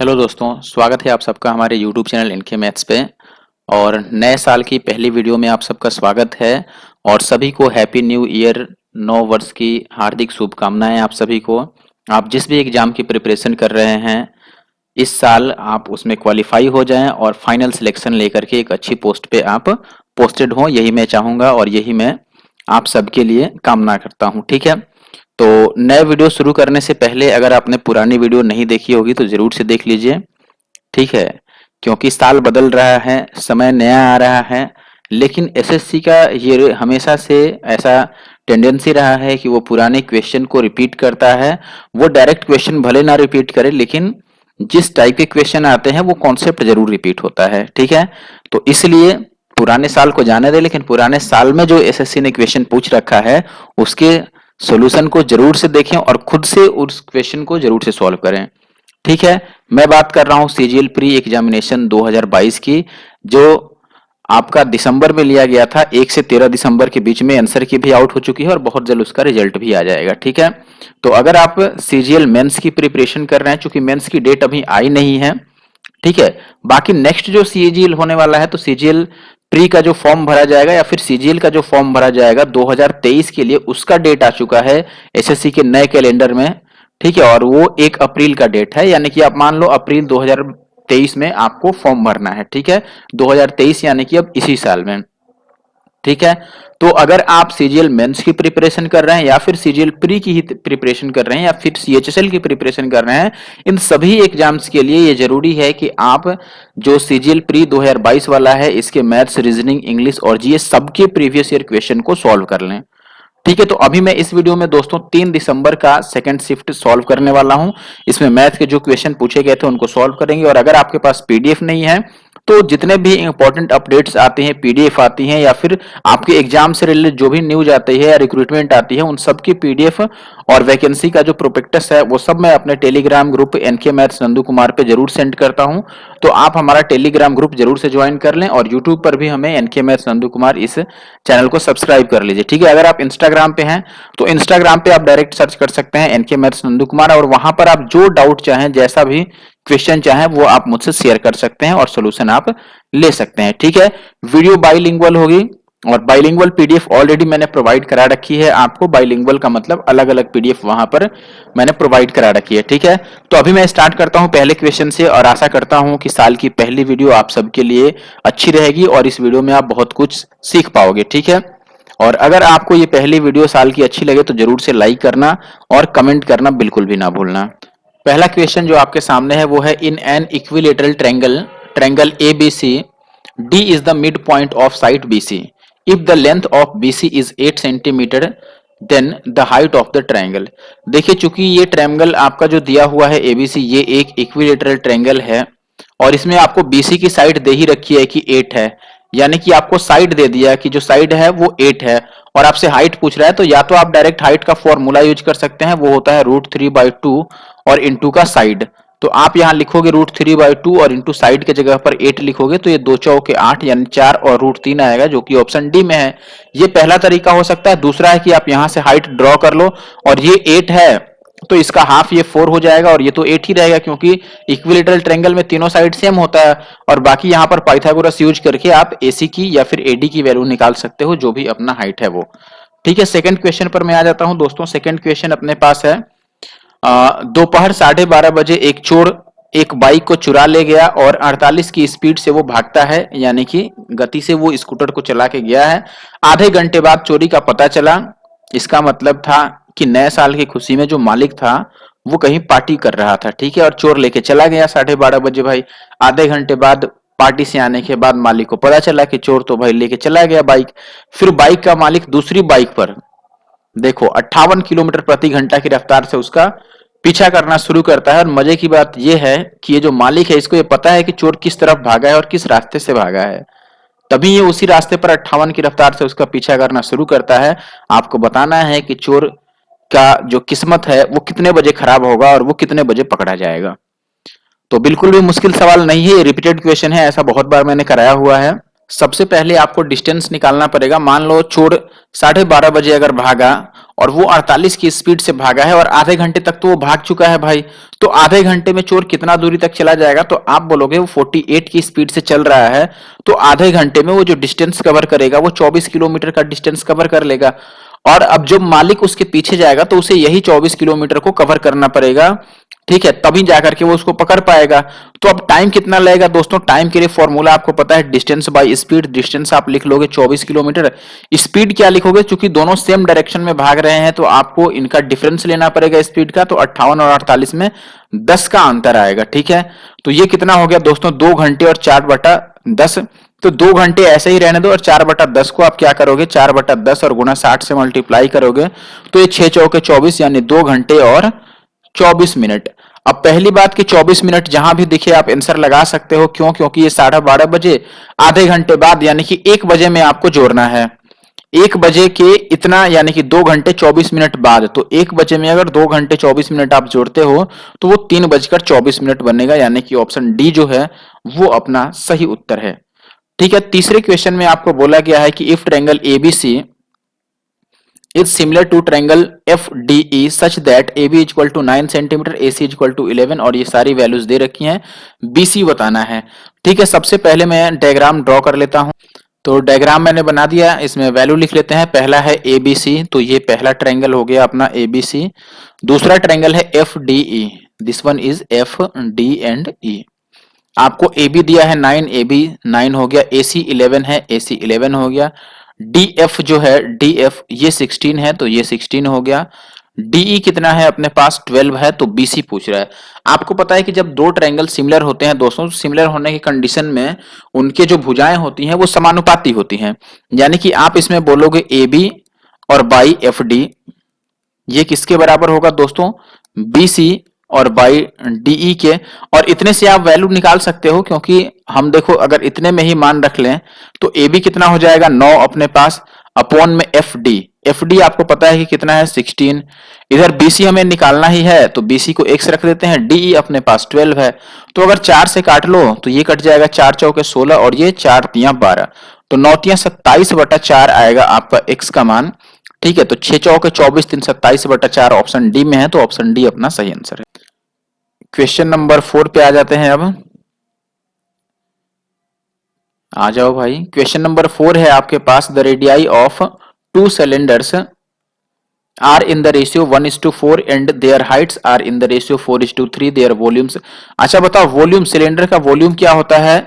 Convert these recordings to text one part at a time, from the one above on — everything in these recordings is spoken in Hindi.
हेलो दोस्तों, स्वागत है आप सबका हमारे यूट्यूब चैनल इनके मैथ्स पे। और नए साल की पहली वीडियो में आप सबका स्वागत है और सभी को हैप्पी न्यू ईयर, नव वर्ष की हार्दिक शुभकामनाएं आप सभी को। आप जिस भी एग्जाम की प्रिपरेशन कर रहे हैं इस साल आप उसमें क्वालिफाई हो जाएं और फाइनल सिलेक्शन लेकर के एक अच्छी पोस्ट पे आप पोस्टेड हों, यही मैं चाहूँगा और यही मैं आप सबके लिए कामना करता हूँ। ठीक है, तो नए वीडियो शुरू करने से पहले अगर आपने पुरानी वीडियो नहीं देखी होगी तो जरूर से देख लीजिए। ठीक है, क्योंकि साल बदल रहा है, समय नया आ रहा है, लेकिन एसएससी का ये हमेशा से ऐसा टेंडेंसी रहा है कि वो पुराने क्वेश्चन को रिपीट करता है। वो डायरेक्ट क्वेश्चन भले ना रिपीट करे, लेकिन जिस टाइप के क्वेश्चन आते हैं वो कॉन्सेप्ट जरूर रिपीट होता है। ठीक है, तो इसलिए पुराने साल को जाने दे, लेकिन पुराने साल में जो एसएससी ने क्वेश्चन पूछ रखा है उसके सॉल्यूशन को जरूर से देखें और खुद से उस क्वेश्चन को जरूर से सॉल्व करें। ठीक है, मैं बात कर रहा हूं सीजीएल प्री एग्जामिनेशन 2022 की, जो आपका दिसंबर में लिया गया था। 1 से 13 दिसंबर के बीच में आंसर की भी आउट हो चुकी है और बहुत जल्द उसका रिजल्ट भी आ जाएगा। ठीक है, तो अगर आप सीजीएल मेंस की प्रिपरेशन कर रहे हैं, चूंकि मेंस की डेट अभी आई नहीं है, ठीक है, बाकी नेक्स्ट जो सीजीएल होने वाला है तो सीजीएल प्री का जो फॉर्म भरा जाएगा या फिर सीजीएल का जो फॉर्म भरा जाएगा 2023 के लिए, उसका डेट आ चुका है एसएससी के नए कैलेंडर में। ठीक है, और वो 1 अप्रैल का डेट है, यानी कि आप मान लो अप्रैल 2023 में आपको फॉर्म भरना है। ठीक है, 2023 यानी कि अब इसी साल में। ठीक है, तो अगर आप सीजीएल मेंस की प्रिपरेशन कर रहे हैं या फिर सीजीएल प्री की ही प्रिपरेशन कर रहे हैं या फिर सीएचएसएल की प्रिपरेशन कर रहे हैं, इन सभी एग्जाम्स के लिए ये जरूरी है कि आप जो सीजीएल प्री 2022 वाला है इसके मैथ्स, रीजनिंग, इंग्लिश और जीएस सबके प्रीवियस ईयर क्वेश्चन को सॉल्व कर लें। ठीक है, तो अभी मैं इस वीडियो में दोस्तों 3 दिसंबर का सेकंड शिफ्ट सॉल्व करने वाला हूं। इसमें मैथ के जो क्वेश्चन पूछे गए थे उनको सॉल्व करेंगे और अगर आपके पास पीडीएफ नहीं है तो जितने भी इंपॉर्टेंट अपडेट्स आते हैं, पीडीएफ आती हैं या फिर आपके एग्जाम से रिलेटेड जो भी न्यूज आती है या रिक्रूटमेंट आती है, उन सब की पीडीएफ और वैकेंसी का जो प्रोस्पेक्टस है वो सब मैं अपने Telegram group NK maths Nandu Kumar पे जरूर सेंड करता हूं। तो आप हमारा टेलीग्राम ग्रुप जरूर से ज्वाइन कर लें और यूट्यूब पर भी हमें एनके मैथ्स नंदू कुमार इस चैनल को सब्सक्राइब कर लीजिए। ठीक है, अगर आप इंस्टाग्राम पे हैं तो इंस्टाग्राम पे आप डायरेक्ट सर्च कर सकते हैं एनके मैथ्स नंदू कुमार और वहां पर आप जो डाउट चाहें, जैसा भी क्वेश्चन चाहें वो आप मुझसे शेयर कर सकते हैं और सोल्यूशन आप ले सकते हैं। ठीक है, वीडियो बाइलिंगुअल होगी और बाइलिंगुअल पीडीएफ ऑलरेडी मैंने प्रोवाइड करा रखी है आपको। बाइलिंगुअल का मतलब अलग अलग पीडीएफ वहां पर मैंने प्रोवाइड करा रखी है। ठीक है, तो अभी मैं स्टार्ट करता हूं पहले क्वेश्चन से और आशा करता हूं कि साल की पहली वीडियो आप सबके लिए अच्छी रहेगी और इस वीडियो में आप बहुत कुछ सीख पाओगे। ठीक है, और अगर आपको ये पहली वीडियो साल की अच्छी लगे तो जरूर से लाइक करना और कमेंट करना बिल्कुल भी ना भूलना। पहला क्वेश्चन जो आपके सामने है वो है, in an equilateral triangle ABC D is the mid point of side BC if the length of BC is 8 centimetre then the height of the triangle. देखिए, चूंकि ये ट्रायंगल आपका जो दिया हुआ है एबीसी, ये एक इक्विलेटरल ट्रायंगल है और इसमें आपको बीसी की साइड दे ही रखी है कि 8 है, यानी कि आपको साइड दे दिया कि जो साइड है वो 8 है और आपसे हाइट पूछ रहा है, तो या तो आप डायरेक्ट हाइट का फॉर्मूला यूज कर सकते हैं, वो होता है √3/2 और इंटू का साइड। तो आप यहां लिखोगे √3/2 और इंटू साइड के जगह पर 8 लिखोगे तो ये 2 चौके 8 यानी 4 और √3 आएगा, जो कि ऑप्शन डी में है। ये पहला तरीका हो सकता है। दूसरा है कि आप यहां से हाइट ड्रॉ कर लो और ये 8 है तो इसका हाफ ये 4 हो जाएगा और ये तो 8 ही रहेगा, क्योंकि इक्विलेटरल ट्रायंगल में तीनों साइड सेम होता है। और बाकी यहाँ पर पाइथागोरस यूज करके आप एसी की या फिर एडी की वैल्यू निकाल सकते हो, जो भी अपना हाइट है वो। ठीक है, सेकंड क्वेश्चन पर मैं आ जाता हूं दोस्तों। सेकंड क्वेश्चन अपने पास है, दोपहर 12:30 बजे एक चोर एक बाइक को चुरा ले गया और 48 की स्पीड से वो भागता है, यानी कि गति से वो स्कूटर को चला के गया है। आधे घंटे बाद चोरी का पता चला। इसका मतलब था कि नए साल की खुशी में जो मालिक था वो कहीं पार्टी कर रहा था। ठीक है, और चोर लेके चला गया 12:30 बजे भाई। आधे घंटे बाद पार्टी से आने के बाद मालिक को पता चला कि चोर तो भाई लेके चला गया बाइक। फिर बाइक का मालिक दूसरी बाइक पर देखो 58 किलोमीटर प्रति घंटा की रफ्तार से उसका पीछा करना शुरू करता है। और मजे की बात यह है कि ये जो मालिक है इसको ये पता है कि चोर किस तरफ भागा है और किस रास्ते से भागा है, तभी ये उसी रास्ते पर 58 की रफ्तार से उसका पीछा करना शुरू करता है। आपको बताना है कि चोर का जो किस्मत है वो कितने बजे खराब होगा और वो कितने बजे पकड़ा जाएगा। तो बिल्कुल भी मुश्किल सवाल नहीं है, ये रिपीटेड क्वेश्चन है, ऐसा बहुत बार मैंने कराया हुआ है। सबसे पहले आपको डिस्टेंस निकालना पड़ेगा। मान लो चोर 12:30 बजे अगर भागा और वो 48 की स्पीड से भागा है और आधे घंटे तक तो वो भाग चुका है भाई, तो आधे घंटे में चोर कितना दूरी तक चला जाएगा? तो आप बोलोगे वो 48 की स्पीड से चल रहा है, तो आधे घंटे में वो जो डिस्टेंस कवर करेगा वो 24 किलोमीटर का डिस्टेंस कवर कर लेगा। और अब जब मालिक उसके पीछे जाएगा तो उसे यही 24 किलोमीटर को कवर करना पड़ेगा, ठीक है, तभी जाकर के वो उसको पकड़ पाएगा। तो अब टाइम कितना लगेगा दोस्तों? टाइम के लिए फॉर्मूला आपको पता है, डिस्टेंस बाय स्पीड। डिस्टेंस आप लिख लोगे 24 किलोमीटर, स्पीड क्या लिखोगे? क्योंकि दोनों सेम डायरेक्शन में भाग रहे हैं तो आपको इनका डिफरेंस लेना पड़ेगा स्पीड का। तो 58 और 48 में 10 का अंतर आएगा, ठीक है। तो ये कितना हो गया दोस्तों? 2 घंटे और 4/10। तो 2 घंटे ऐसे ही रहने दो और 4/10 को आप क्या करोगे? 4/10 और गुना 60 से मल्टीप्लाई करोगे तो ये 6 चौके 24 यानी 2 घंटे और 24 मिनट। अब पहली बात कि 24 मिनट जहां भी दिखे आप आंसर लगा सकते हो। क्यों? क्योंकि ये 12:30 बजे आधे घंटे बाद यानी कि 1 बजे में आपको जोड़ना है। 1 बजे के इतना यानी कि 2 घंटे 24 मिनट बाद, तो 1 बजे में अगर 2 घंटे 24 मिनट आप जोड़ते हो तो वो 3:24 बनेगा, यानी कि ऑप्शन डी जो है वो अपना सही उत्तर है। ठीक है। तीसरे क्वेश्चन में आपको बोला गया है कि if triangle ABC is similar to triangle FDE such that AB equal to 9 centimetre, AC equal to 11 और ये सारी वैल्यूज दे रखी हैं, BC बताना है। ठीक है, सबसे पहले मैं डायग्राम ड्रॉ कर लेता हूं। तो डायग्राम मैंने बना दिया, इसमें वैल्यू लिख लेते हैं। पहला है ABC, तो ये पहला ट्रायंगल हो गया अपना ABC। दूसरा ट्रायंगल है FDE, this one is FD and E। आपको AB दिया है 9, AB 9 हो गया, AC 11 है, AC 11 हो गया। DF जो है DF ये 16 है तो ये 16 हो गया। DE कितना है अपने पास? 12 है, तो BC पूछ रहा है। आपको पता है कि जब दो ट्रायंगल सिमिलर होते हैं दोस्तों, सिमिलर होने की कंडीशन में उनके जो भुजाएं होती हैं वो समानुपाती होती हैं। यानी कि आप इसमें बोलोगे AB और बाई FD ये किसके बराबर होगा दोस्तों? BC और बाई DE के। और इतने से आप वैल्यू निकाल सकते हो, क्योंकि हम देखो अगर इतने में ही मान रख लें तो AB कितना हो जाएगा? 9 अपने पास, अपॉन में FD आपको पता है कि कितना है? 16। इधर BC हमें निकालना ही है तो BC को x रख देते हैं, DE अपने पास 12 है। तो अगर 4 से काट लो तो ये कट जाएगा, 4 चौके 16 और ये 4 तियां 12, तो 9 तियां 27/4 आएगा आपका x का मान। ठीक है, तो 6 चौके 24, 3 27/4 ऑप्शन डी में है, तो ऑप्शन डी अपना सही आंसर है। क्वेश्चन नंबर 4 पे आ जाते हैं। अब आ जाओ भाई। क्वेश्चन नंबर 4 है आपके पास, the radii of 2 cylinders are in the ratio 1:4 and their heights are in the ratio 4:3, their volumes. अच्छा बताओ, वॉल्यूम, सिलेंडर का वॉल्यूम क्या होता है?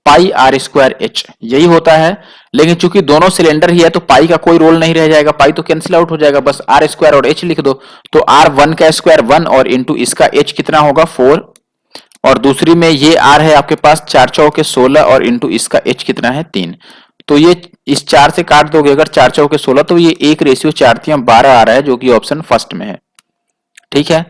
पाई आर स्क्वायर एच, यही होता है। लेकिन चूंकि दोनों सिलेंडर ही है तो पाई का कोई रोल नहीं रह जाएगा, पाई तो कैंसिल आउट हो जाएगा, बस आर स्क्वायर और एच लिख दो। तो आर 1 का स्क्वायर 1 और इंटू इसका एच कितना होगा? 4। और दूसरी में ये आर है आपके पास 4 चौके 16 और इंटू इसका एच कितना है? 3। तो ये इस 4 से काट दोगे अगर 4 चौके 16, तो ये 1:4:12 आ रहा है, जो कि ऑप्शन फर्स्ट में है। ठीक है।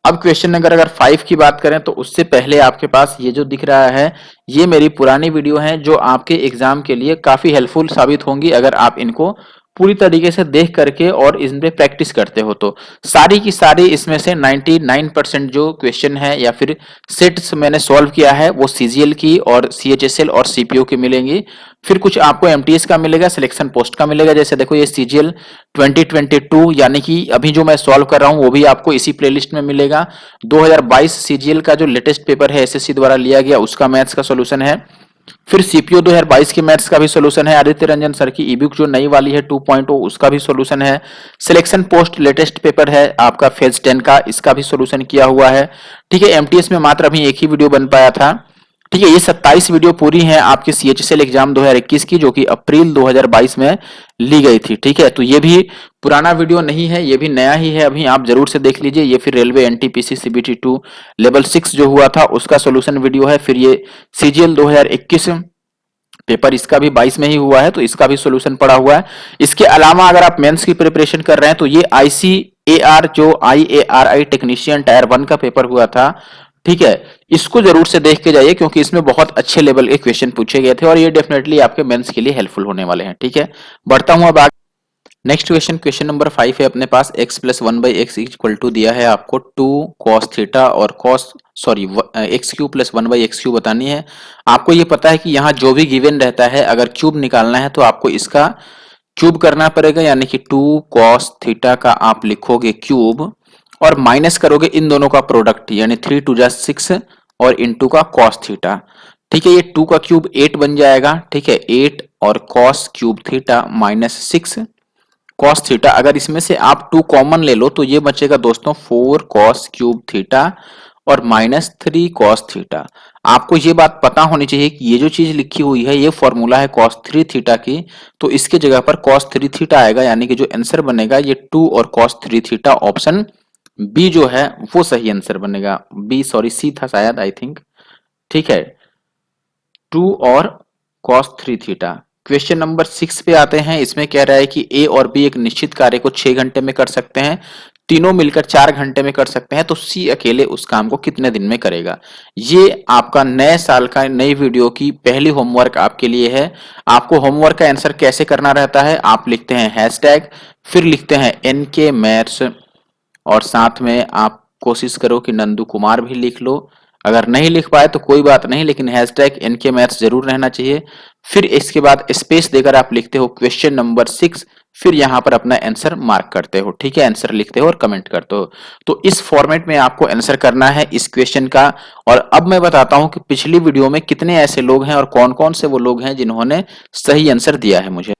अब क्वेश्चन अगर 5 की बात करें तो उससे पहले आपके पास ये जो दिख रहा है ये मेरी पुरानी वीडियो है, जो आपके एग्जाम के लिए काफी हेल्पफुल साबित होंगी अगर आप इनको पूरी तरीके से देख करके और इसमें प्रैक्टिस करते हो। तो सारी की सारी इसमें से 99% जो क्वेश्चन है या फिर सेट्स मैंने सॉल्व किया है वो CGL की और CHSL और CPO की मिलेंगी। फिर कुछ आपको MTS का मिलेगा, सिलेक्शन पोस्ट का मिलेगा। जैसे देखो ये CGL 2022 यानी कि अभी जो मैं सॉल्व कर रहा हूं वो भी आपको इसी प्लेलिस्ट में मिलेगा। 2022 CGL का जो लेटेस्ट पेपर है SSC द्वारा लिया गया उसका मैथ्स का सोल्यूशन है। फिर CPO 2022 के मैथ्स का भी सोल्यूशन है। आदित्य रंजन सर की ईबुक जो नई वाली है 2.0 उसका भी सोल्यूशन है। सिलेक्शन पोस्ट लेटेस्ट पेपर है आपका फेज 10 का, इसका भी सोल्यूशन किया हुआ है। ठीक है। MTS में मात्र अभी एक ही वीडियो बन पाया था। ठीक है, ये 27 वीडियो पूरी हैं आपके CHSL एग्जाम 2021 की, जो कि अप्रैल 2022 में ली गई थी। ठीक है, तो ये भी पुराना वीडियो नहीं है, ये भी नया ही है, अभी आप जरूर से देख लीजिए। ये फिर रेलवे NTPC CBT 2 लेवल 6 जो हुआ था उसका सोल्यूशन वीडियो है। फिर ये CGL 2021 पेपर इसका भी 22 में ही हुआ है तो इसका भी सोल्यूशन पड़ा हुआ है। इसके अलावा अगर आप मेंस की प्रिपरेशन कर रहे हैं तो ये ICAR जो IARI टेक्नीशियन टायर 1 का पेपर हुआ था, ठीक है, इसको जरूर से देख के जाइए क्योंकि इसमें बहुत अच्छे लेवल के क्वेश्चन पूछे गए थे और ये डेफिनेटली आपके मेंस के लिए हेल्पफुल होने वाले हैं। ठीक है, बढ़ता हूं अब आगे। नेक्स्ट क्वेश्चन, क्वेश्चन नंबर 5 है अपने पास, x plus one by x equal to दिया है आपको 2 कॉस थीटा और cos sorry x cube plus one by x cube बतानी है। आपको ये पता है कि यहाँ जो भी गिवन रहता है अगर क्यूब निकालना है तो आपको इसका क्यूब करना पड़ेगा, यानी कि 2 कॉस थीटा का आप लिखोगे क्यूब और माइनस करोगे इन दोनों का प्रोडक्ट, यानी 3 टू जा 6 और इनटू का कॉस थीटा। ठीक है, ये 2 का क्यूब 8 बन जाएगा। ठीक है, 8 और cos cube theta minus 6 cos theta. अगर इसमें से आप 2 कॉमन ले लो तो ये बचेगा दोस्तों 4 कॉस क्यूब थीटा और माइनस 3 कॉस थीटा। आपको ये बात पता होनी चाहिए कि ये जो चीज लिखी हुई है ये फॉर्मूला है कॉस 3 थीटा की, तो इसके जगह पर कॉस 3 थीटा आएगा, यानी कि जो आंसर बनेगा ये 2 और कॉस 3 थीटा, ऑप्शन बी जो है वो सही आंसर बनेगा। बी सॉरी सी था शायद, आई थिंक। ठीक है, 2 और कॉस 3 थीटा। क्वेश्चन नंबर 6 पे आते हैं। इसमें कह रहा है कि ए और बी एक निश्चित कार्य को 6 घंटे में कर सकते हैं, तीनों मिलकर 4 घंटे में कर सकते हैं, तो सी अकेले उस काम को कितने दिन में करेगा। ये आपका नए साल का नई वीडियो की पहली होमवर्क आपके लिए है। आपको होमवर्क का आंसर कैसे करना रहता है, आप लिखते हैं हैशटैग, फिर लिखते हैं एनके मैथ्स और साथ में आप कोशिश करो कि नंदू कुमार भी लिख लो। अगर नहीं लिख पाए तो कोई बात नहीं, लेकिन हैशटैग एनके मैथ्स जरूर रहना चाहिए। फिर इसके बाद स्पेस देकर आप लिखते हो क्वेश्चन नंबर 6, फिर यहां पर अपना आंसर मार्क करते हो। ठीक है, आंसर लिखते हो और कमेंट करते हो। तो इस फॉर्मेट में आपको आंसर करना है इस क्वेश्चन का। और अब मैं बताता हूं कि पिछली वीडियो में कितने ऐसे लोग हैं और कौन कौन से वो लोग हैं जिन्होंने सही आंसर दिया है मुझे।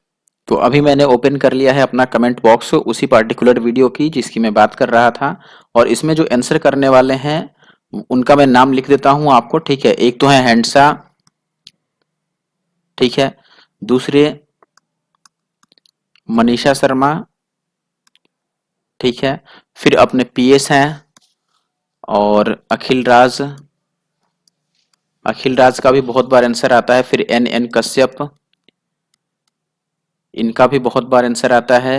तो अभी मैंने ओपन कर लिया है अपना कमेंट बॉक्स उसी पार्टिकुलर वीडियो की जिसकी मैं बात कर रहा था, और इसमें जो आंसर करने वाले हैं उनका मैं नाम लिख देता हूं आपको। ठीक है, एक तो है हैंडसा, ठीक है, दूसरे मनीषा शर्मा, ठीक है, फिर अपने पीएस हैं और अखिल राज, अखिल राज का भी बहुत बार आंसर आता है। फिर एन एन कश्यप, इनका भी बहुत बार आंसर आता है।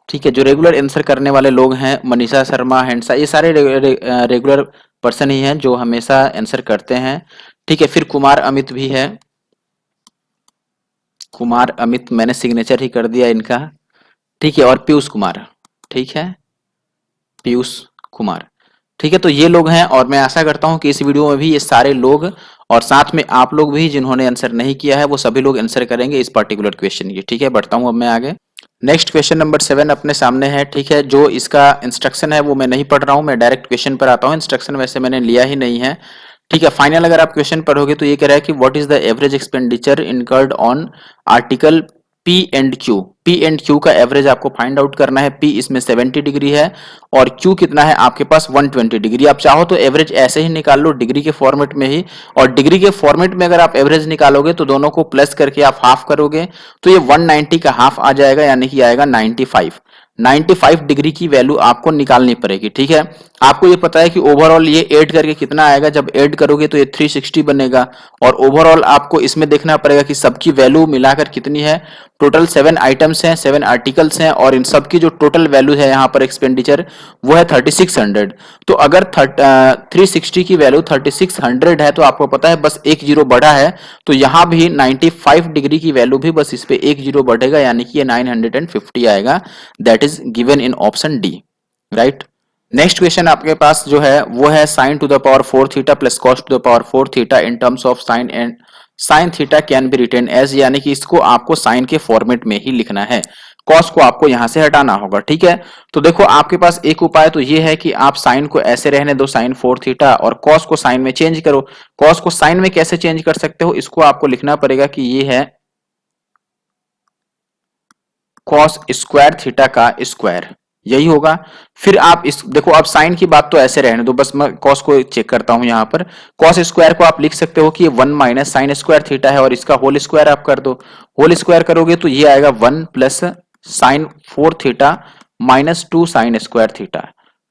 ठीक है, जो रेगुलर आंसर करने वाले लोग हैं मनीषा शर्मा, हैंडसा, ये सारे रेगुलर पर्सन ही हैं जो हमेशा आंसर करते हैं। ठीक है, फिर कुमार अमित भी है, कुमार अमित मैंने सिग्नेचर ही कर दिया इनका। ठीक है, और पीयूष कुमार, ठीक है, पीयूष कुमार। ठीक है, तो ये लोग हैं और मैं आशा करता हूं कि इस वीडियो में भी ये सारे लोग और साथ में आप लोग भी जिन्होंने आंसर नहीं किया है वो सभी लोग आंसर करेंगे इस पर्टिकुलर क्वेश्चन की। ठीक है, बढ़ता हूं अब मैं आगे। नेक्स्ट क्वेश्चन नंबर 7 अपने सामने है। ठीक है, जो इसका इंस्ट्रक्शन है वो मैं नहीं पढ़ रहा हूं, मैं डायरेक्ट क्वेश्चन पर आता हूं। इंस्ट्रक्शन वैसे मैंने लिया ही नहीं है। ठीक है, फाइनल अगर आप क्वेश्चन पढ़ोगे तो ये कह रहा है कि what is the average expenditure incurred on article P and Q. P and Q का एवरेज आपको फाइंड आउट करना है। पी इसमें 70 डिग्री है और क्यू कितना है आपके पास 120 डिग्री। आप चाहो तो एवरेज ऐसे ही निकाल लो डिग्री के फॉर्मेट में ही, और डिग्री के फॉर्मेट में अगर आप एवरेज निकालोगे तो दोनों को प्लस करके आप हाफ करोगे तो ये 190 का हाफ आ जाएगा, यानी कि आएगा 95। 95 डिग्री की वैल्यू आपको निकालनी पड़ेगी। ठीक है, आपको ये पता है कि ओवरऑल ये ऐड करके कितना आएगा, जब ऐड करोगे तो ये 360 बनेगा, और ओवरऑल आपको इसमें देखना पड़ेगा कि सबकी वैल्यू मिलाकर कितनी है। टोटल 7 आइटम्स हैं, 7 आर्टिकल्स हैं, और इन सब की जो टोटल वैल्यू है यहाँ पर एक्सपेंडिचर वो है 3600। तो अगर 360 की वैल्यू 3600 है तो आपको पता है बस एक जीरो बढ़ा है, तो यहाँ भी 95 डिग्री की वैल्यू भी बस इस पे एक जीरो बढ़ेगा, यानी कि ये 950 आएगा। That is given in option D, right. Next question आपके पास जो है वो है sine to the power 4 theta plus cos to the power 4 theta in terms of sine and sine theta can be written as, यानी कि इसको आपको साइन के फॉर्मेट में ही लिखना है, कॉस को आपको यहां से हटाना होगा। ठीक है, तो देखो आपके पास एक उपाय तो ये है कि आप साइन को ऐसे रहने दो साइन 4 थीटा और कॉस को साइन में चेंज करो। कॉस को साइन में कैसे चेंज कर सकते हो, इसको आपको लिखना पड़ेगा कि ये है कॉस स्क्वायर थीटा का स्क्वायर, यही होगा। फिर आप इस देखो, अब साइन की बात तो ऐसे रहने दो, बस मैं कॉस को चेक करता हूं यहां पर। कॉस स्क्वायर को आप लिख सकते हो कि ये 1 माइनस साइन स्क्वायर थीटा है और इसका होल स्क्वायर आप कर दो। होल स्क्वायर करोगे तो ये आएगा 1 plus sign 4 theta minus 2 sine square theta.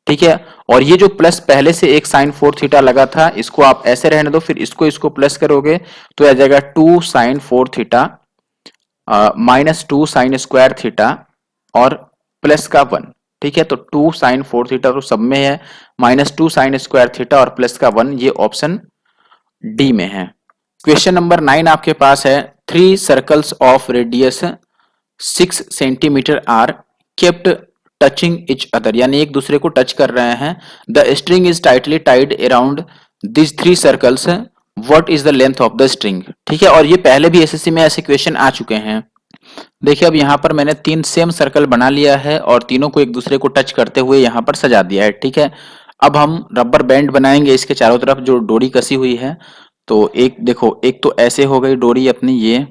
ठीक है, और ये जो प्लस पहले से एक साइन 4 थीटा लगा था इसको आप ऐसे रहने दो, फिर इसको प्लस करोगे तो आ जाएगा 2 sine 4 theta minus 2 sine square theta और प्लस का 1। ठीक है, तो 2 साइन 4 थीटा तो सब में है, माइनस 2 साइन स्क्वायर थीटा और प्लस का 1, ये ऑप्शन डी में है। क्वेश्चन नंबर 9 आपके पास है 3 circles of radius 6 centimetre are kept touching each other, यानी एक दूसरे को टच कर रहे हैं। The string is tightly tied around this 3 circles, what is the length of the string. ठीक है, और ये पहले भी एसएससी में ऐसे क्वेश्चन आ चुके हैं। देखिए अब यहाँ पर मैंने 3 सेम सर्कल बना लिया है और तीनों को एक दूसरे को टच करते हुए यहाँ पर सजा दिया है। ठीक है, अब हम रबर बैंड बनाएंगे इसके चारों तरफ जो डोरी कसी हुई है। तो एक देखो, एक तो ऐसे हो गई डोरी अपनी ये।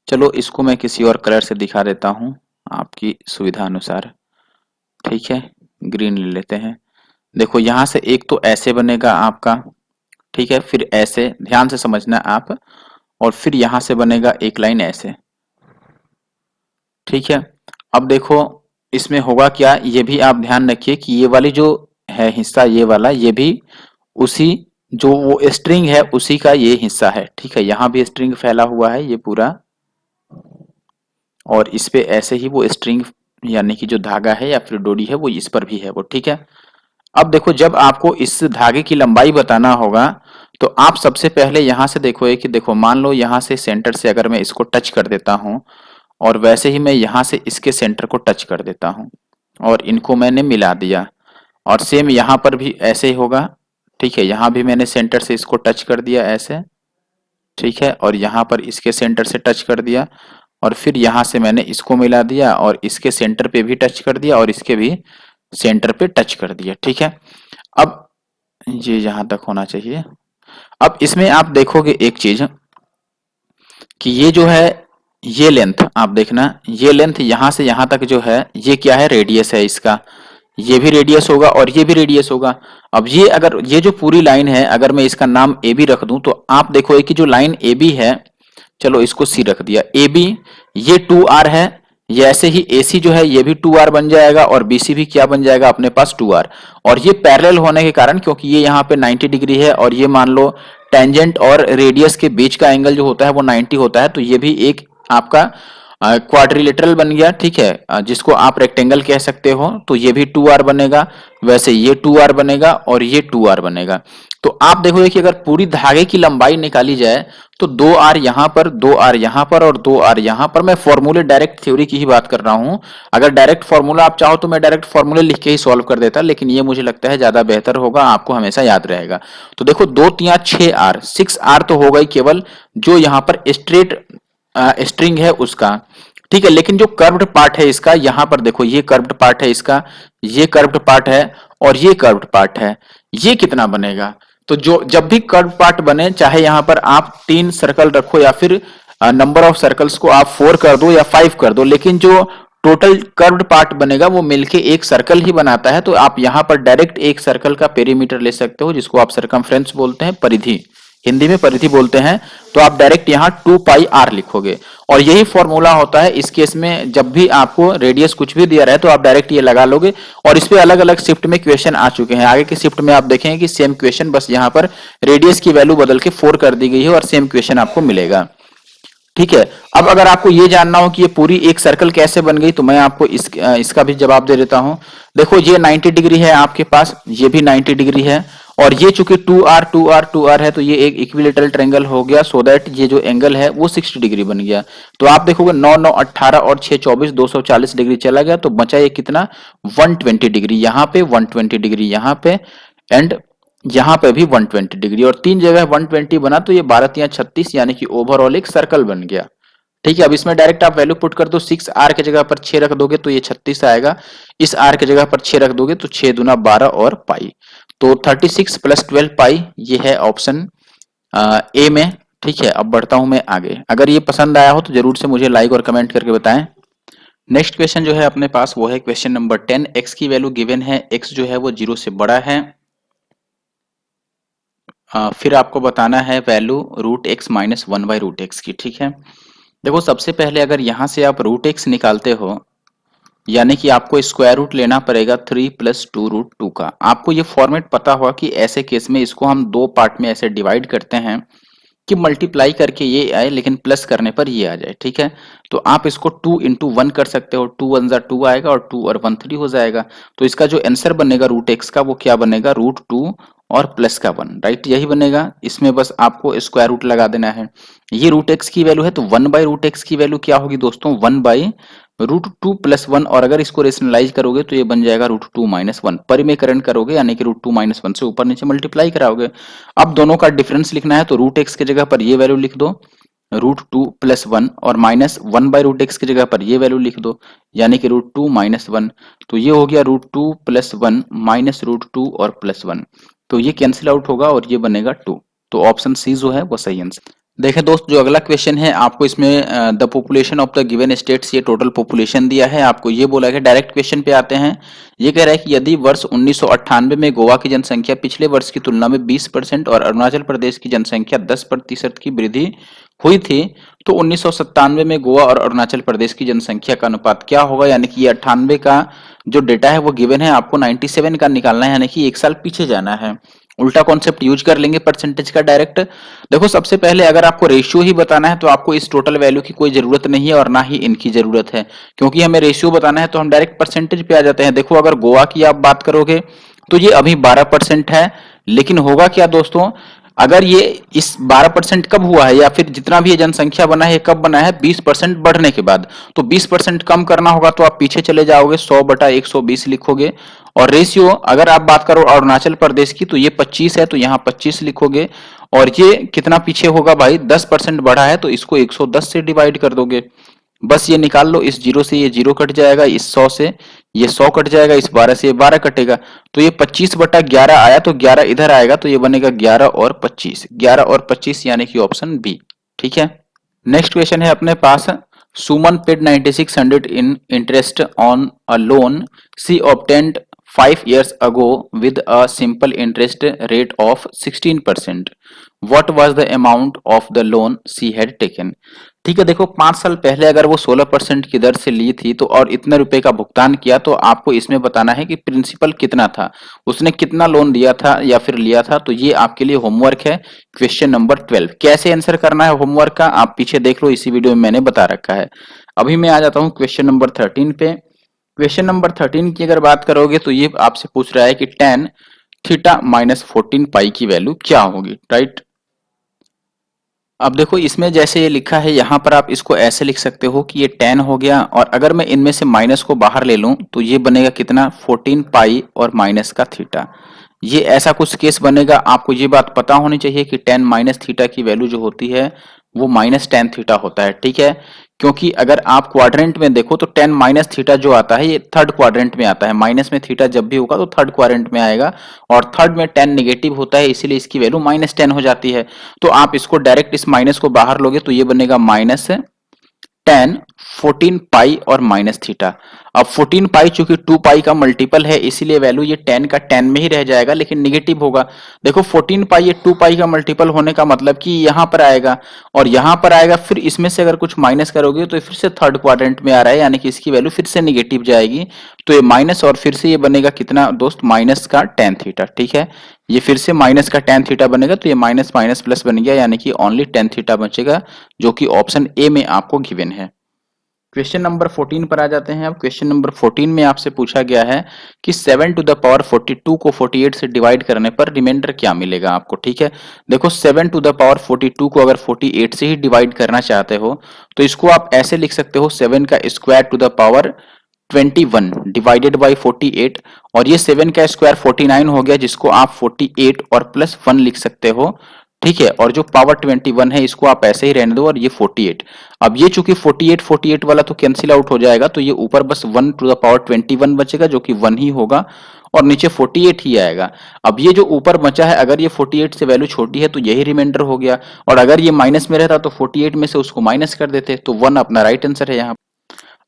चलो इसको मैं किसी और कलर से दिखा देता हूँ आपकी सुविधा अनुसार। ठीक है, ग्रीन ले लेते हैं। देखो यहाँ से एक तो ऐसे बनेगा आपका, ठीक है, फिर ऐसे, ध्यान से समझना आप, और फिर यहाँ से बनेगा एक लाइन ऐसे। ठीक है, अब देखो इसमें होगा क्या, ये भी आप ध्यान रखिए कि ये वाली जो है हिस्सा, ये वाला, ये भी उसी जो वो स्ट्रिंग है उसी का ये हिस्सा है। ठीक है, यहाँ भी स्ट्रिंग फैला हुआ है ये पूरा, और इस पे ऐसे ही वो स्ट्रिंग यानी कि जो धागा है या फिर डोरी है वो इस पर भी है वो। ठीक है, अब देखो जब आपको इस धागे की लंबाई बताना होगा तो आप सबसे पहले यहां से देखो कि देखो मान लो यहां से सेंटर से अगर मैं इसको टच कर देता हूं और वैसे ही मैं यहां से इसके सेंटर को टच कर देता हूं और इनको मैंने मिला दिया, और सेम यहां पर भी ऐसे ही होगा। ठीक है, यहां भी मैंने सेंटर से इसको टच कर दिया ऐसे। ठीक है, और यहाँ पर इसके सेंटर से टच कर दिया और फिर यहाँ से मैंने इसको मिला दिया और इसके सेंटर पे भी टच कर दिया और इसके भी सेंटर पे टच कर दिया। ठीक है, अब ये यहां तक होना चाहिए। अब इसमें आप देखोगे एक चीज कि ये जो है ये लेंथ आप देखना, ये लेंथ यहां से यहां तक जो है ये क्या है, रेडियस है इसका। ये भी रेडियस होगा और ये भी रेडियस होगा। अब ये अगर ये जो पूरी लाइन है अगर मैं इसका नाम ए बी रख दूं तो आप देखो कि जो लाइन ए बी है, चलो इसको सी रख दिया, ए बी ये 2r है, ये ऐसे ही AC जो है ये भी 2r बन जाएगा और BC भी क्या बन जाएगा अपने पास 2r। और ये पैरेलल होने के कारण, क्योंकि ये यहाँ पे 90 डिग्री है और ये मान लो टेंजेंट और रेडियस के बीच का एंगल जो होता है वो 90 होता है, तो ये भी एक आपका क्वाड्रिलेटरल बन गया। ठीक है, जिसको आप रेक्टेंगल कह सकते हो, तो ये भी 2r बनेगा, वैसे ये 2r बनेगा और ये 2r बनेगा। तो आप देखोगे कि अगर पूरी धागे की लंबाई निकाली जाए तो 2r यहां पर, 2r यहां पर और 2r यहां पर। मैं फॉर्मूले डायरेक्ट थ्योरी की ही बात कर रहा हूं, अगर डायरेक्ट फॉर्मूला आप चाहो तो मैं डायरेक्ट फॉर्मूले लिख के ही सॉल्व कर देता, लेकिन ये मुझे लगता है ज्यादा बेहतर होगा, आपको हमेशा याद रहेगा। तो देखो 2 3 6r, 6r तो हो गई केवल जो यहां पर स्ट्रेट स्ट्रिंग है उसका। ठीक है, लेकिन जो कर्व्ड पार्ट है इसका, यहां पर देखो ये कर्व्ड पार्ट है इसका, ये कर्व्ड पार्ट है और ये कर्व्ड पार्ट है, ये कितना बनेगा। तो जो जब भी कर्व पार्ट बने, चाहे यहां पर आप 3 सर्कल रखो या फिर नंबर ऑफ सर्कल्स को आप 4 कर दो या 5 कर दो, लेकिन जो टोटल कर्व्ड पार्ट बनेगा वो मिलके एक सर्कल ही बनाता है। तो आप यहां पर डायरेक्ट एक सर्कल का पेरीमीटर ले सकते हो, जिसको आप सरकमफ्रेंस बोलते हैं, परिधि, हिंदी में परिधि बोलते हैं। तो आप डायरेक्ट यहाँ 2 पाई आर लिखोगे और यही फॉर्मूला होता है इस केस में। जब भी आपको रेडियस कुछ भी दिया रहे तो आप डायरेक्ट ये लगा लोगे, और इस पे अलग अलग शिफ्ट में क्वेश्चन आ चुके हैं। आगे की शिफ्ट में आप देखेंगे कि सेम क्वेश्चन, बस यहाँ पर रेडियस की वैल्यू बदल के 4 कर दी गई है और सेम क्वेश्चन आपको मिलेगा। ठीक है, अब अगर आपको ये जानना हो कि ये पूरी एक सर्कल कैसे बन गई तो मैं आपको इसका भी जवाब दे देता हूं। देखो ये 90 डिग्री है आपके पास, ये भी 90 डिग्री है, और ये चूंकि 2r 2r 2r है तो ये एक इक्विलेटरल ट्रायंगल हो गया, सो दैट ये जो एंगल है वो 60 डिग्री बन गया। तो आप देखोगे 9 9 18 और 6 24, 240 डिग्री चला गया, तो बचा ये कितना, 120 डिग्री यहाँ पे, 120 डिग्री यहाँ पे, एंड यहाँ पे भी 120 डिग्री, और 3 जगह 120 बना, तो ये 12 या 36 यानी कि ओवरऑल एक सर्कल बन गया। ठीक है, अब इसमें डायरेक्ट आप वैल्यू पुट कर दो, 6r के जगह पर 6 रख दोगे तो ये 36 आएगा, इस r के जगह पर 6 रख दोगे तो 6 दूना 12 और पाई, तो 36 + 12 पाई, ये है ऑप्शन ए में। ठीक है, अब बढ़ता हूं मैं आगे। अगर ये पसंद आया हो तो जरूर से मुझे लाइक और कमेंट करके बताएं। नेक्स्ट क्वेश्चन जो है अपने पास वो है क्वेश्चन नंबर 10। x की वैल्यू गिवन है, x जो है वो 0 से बड़ा है। फिर आपको बताना है वैल्यू √x - 1/√x की। ठीक है, देखो सबसे पहले अगर यहां से आप √x निकालते हो, यानी कि आपको स्क्वायर रूट लेना पड़ेगा 3 + 2√2 का। आपको ये फॉर्मेट पता होगा कि ऐसे केस में इसको हम 2 पार्ट में ऐसे डिवाइड करते हैं कि मल्टीप्लाई करके ये आए लेकिन प्लस करने पर ये आ जाए। ठीक है, तो आप इसको 2 × 1 कर सकते हो, 2 1 = 2 आएगा और 2 और 1 3 हो जाएगा। तो इसका जो आंसर बनेगा √x का वो क्या बनेगा, √2 और प्लस का 1, राइट, यही बनेगा। इसमें बस आपको स्क्वायर रूट लगा देना है। ये रूट एक्स की वैल्यू है तो 1/√x की वैल्यू क्या होगी दोस्तों, 1/√2 प्लस 1, और अगर इसको रेशनलाइज करोगे तो ये बन जाएगा √2 - 1। परिमेयकरण करोगे यानी कि √2 - 1 से ऊपर नीचे मल्टीप्लाई कराओगे। अब दोनों का डिफरेंस लिखना है तो √x की जगह पर ये वैल्यू लिख दो √2 + 1, और -1/√x की जगह पर ये वैल्यू लिख दो यानी कि √2 - 1। तो ये हो गया √2 + 1 - √2 और +1, तो ये कैंसिल आउट होगा और ये बनेगा 2। तो ऑप्शन सी जो है वो सही आंसर। देखें दोस्त, जो अगला क्वेश्चन है आपको इसमें the population of the given states, ये टोटल पॉपुलेशन दिया है आपको। ये बोला है, डायरेक्ट क्वेश्चन पे आते हैं। ये कह रहा है कि यदि वर्ष 1998 में गोवा की जनसंख्या पिछले वर्ष की तुलना में 20% और अरुणाचल प्रदेश की जनसंख्या 10% की वृद्धि हुई थी, तो 1997 में गोवा और अरुणाचल प्रदेश की जनसंख्या का अनुपात क्या होगा। यानी कि ये 98 का जो डेटा है वो गिवन है, आपको 97 का निकालना है, यानी कि एक साल पीछे जाना है। उल्टा कॉन्सेप्ट यूज कर लेंगे परसेंटेज का डायरेक्ट। देखो, सबसे पहले अगर आपको रेशियो ही बताना है तो आपको इस टोटल वैल्यू की कोई जरूरत नहीं है और ना ही इनकी जरूरत है, क्योंकि हमें रेशियो बताना है तो हम डायरेक्ट परसेंटेज पे आ जाते हैं। देखो, अगर गोवा की आप बात करोगे तो ये अभी 12% है, लेकिन होगा क्या दोस्तों, अगर ये इस 12% कब हुआ है, या फिर जितना भी ये जनसंख्या बना है ये कब बना है, 20% बढ़ने के बाद। तो 20% कम करना होगा तो आप पीछे चले जाओगे, 100/120 लिखोगे। और रेशियो अगर आप बात करो अरुणाचल प्रदेश की तो ये 25 है, तो यहाँ 25 लिखोगे। और ये कितना पीछे होगा भाई, 10% बढ़ा है, तो इसको 110 से डिवाइड कर दोगे। बस ये निकाल लो, इस 0 से ये 0 कट जाएगा, इस 100 से ये 100 कट जाएगा, इस 12 से ये 12 कटेगा, तो ये 25/11 आया, तो 11 इधर आएगा, तो ये बनेगा 11 और 25, 11 और 25 यानी कि ऑप्शन बी। ठीक है। नेक्स्ट क्वेश्चन है अपने पास, Suman paid 9600 in interest on a loan she obtained 5 years ago with a simple interest rate of 16%. What was the amount of the loan she had taken? ठीक है, देखो 5 साल पहले अगर वो 16% की दर से ली थी तो और इतने रुपए का भुगतान किया, तो आपको इसमें बताना है कि प्रिंसिपल कितना था, उसने कितना लोन दिया था या फिर लिया था। तो ये आपके लिए होमवर्क है, क्वेश्चन नंबर 12। कैसे आंसर करना है होमवर्क का आप पीछे देख लो, इसी वीडियो में मैंने बता रखा है। अभी मैं आ जाता हूँ क्वेश्चन नंबर 13 पे। क्वेश्चन नंबर 13 की अगर बात करोगे तो ये आपसे पूछ रहा है कि tan थीटा -14 पाई की वैल्यू क्या होगी, राइट। अब देखो, इसमें जैसे ये लिखा है यहाँ पर आप इसको ऐसे लिख सकते हो कि ये tan हो गया, और अगर मैं इनमें से माइनस को बाहर ले लूं तो ये बनेगा कितना, 14 पाई और माइनस का थीटा। ये ऐसा कुछ केस बनेगा। आपको ये बात पता होनी चाहिए कि tan माइनस थीटा की वैल्यू जो होती है वो -tan थीटा होता है, ठीक है। क्योंकि अगर आप क्वाड्रेंट में देखो तो tan माइनस थीटा जो आता है ये थर्ड क्वाड्रेंट में आता है। माइनस में थीटा जब भी होगा तो थर्ड क्वाड्रेंट में आएगा, और थर्ड में tan नेगेटिव होता है, इसीलिए इसकी वैल्यू -tan हो जाती है। तो आप इसको डायरेक्ट इस माइनस को बाहर लोगे तो ये बनेगा tan 14 पाई और माइनस थीटा। अब 14 पाई चूंकि 2 पाई का मल्टीपल है, इसीलिए वैल्यू ये tan का tan में ही रह जाएगा, लेकिन निगेटिव होगा। देखो 14 पाई ये 2 पाई का मल्टीपल होने का मतलब कि यहां पर आएगा और यहां पर आएगा, फिर इसमें से अगर कुछ माइनस करोगे तो फिर से थर्ड क्वाड्रेंट में आ रहा है, यानी कि इसकी वैल्यू फिर से निगेटिव जाएगी। तो ये माइनस और फिर से ये बनेगा कितना दोस्त, माइनस का tan थीटा, ठीक है। ये फिर से माइनस का tan थीटा बनेगा, तो ये माइनस माइनस प्लस बन गया, यानी कि ओनली tan थीटा बचेगा, जो कि ऑप्शन ए में आपको गिवन है। क्वेश्चन नंबर 14 पर आ जाते हैं। अब क्वेश्चन नंबर 14 में आपसे पूछा गया है कि 7 टू द पावर 42 को 48 से डिवाइड करने पर रिमाइंडर क्या मिलेगा आपको, ठीक है। देखो 7 टू द पावर 42 को अगर 48 से ही डिवाइड करना चाहते हो तो इसको आप ऐसे लिख सकते हो, 7 का square to the power 21 divided by 48, और ये 7 का स्क्वायर 49 हो गया, जिसको आप 48 और प्लस 1 लिख सकते हो, ठीक है। और जो पावर 21 है इसको आप ऐसे ही रहने दो, और ये 48। अब ये चूंकि 48 वाला तो कैंसिल आउट हो जाएगा, तो ये ऊपर बस 1 टू द पावर 21 बचेगा, जो कि 1 ही होगा, और नीचे 48 ही आएगा। अब ये जो ऊपर बचा है, अगर ये 48 से वैल्यू छोटी है तो यही रिमाइंडर हो गया, और अगर ये माइनस में रहता तो 48 में से उसको माइनस कर देते, तो 1 अपना राइट आंसर है यहाँ।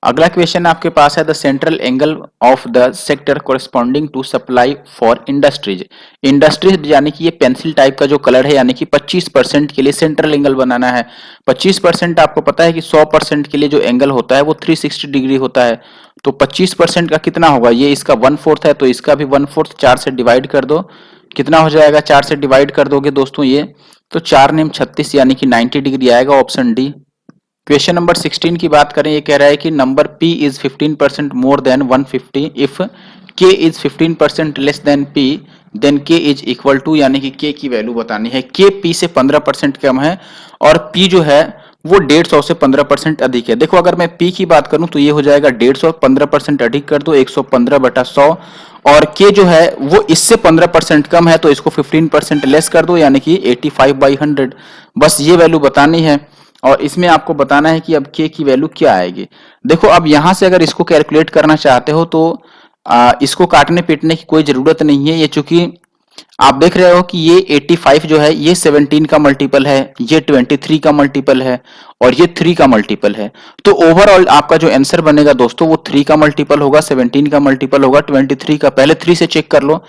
अगला क्वेश्चन आपके पास है, the central angle of the sector corresponding to supply for industries. Industries यानी कि ये पेंसिल टाइप का जो कलर है, यानी कि 25% के लिए सेंट्रल एंगल बनाना है। 25% आपको पता है कि 100% के लिए जो एंगल होता है वो 360 डिग्री होता है, तो 25% का कितना होगा, ये इसका 1/4 है, तो इसका भी 1/4 4 से डिवाइड कर दो, कितना हो जाएगा, 4 से डिवाइड कर दोगे दोस्तों ये, तो 4 नेम 36 यानी कि 90 डिग्री आएगा, ऑप्शन डी। क्वेश्चन नंबर 16 की बात करें, ये कह रहा है कि number p is 15% more than 150 if k is 15% less than p, then k is equal to, यानी कि के की वैल्यू बतानी है। के पी से 15% कम है और पी जो है वो 150 से 15% अधिक है। देखो अगर मैं पी की बात करूं तो ये हो जाएगा 150, 15% अधिक कर दो 115/100, और के जो है वो इससे 15% कम है तो इसको 15% लेस कर दो, यानी कि 85/100। बस ये वैल्यू बतानी है और इसमें आपको बताना है कि अब के की वैल्यू क्या आएगी। देखो अब यहां से अगर इसको कैलकुलेट करना चाहते हो तो इसको काटने पीटने की कोई जरूरत नहीं है। ये चूंकि आप देख रहे हो कि ये 85 जो है ये 17 का मल्टीपल है, ये 23 का मल्टीपल है और ये 3 का मल्टीपल है। तो ओवरऑल आपका जो आंसर बनेगा दोस्तों वो 3 का मल्टीपल होगा, 17 का मल्टीपल होगा, 23 का। पहले 3 से चेक कर लो,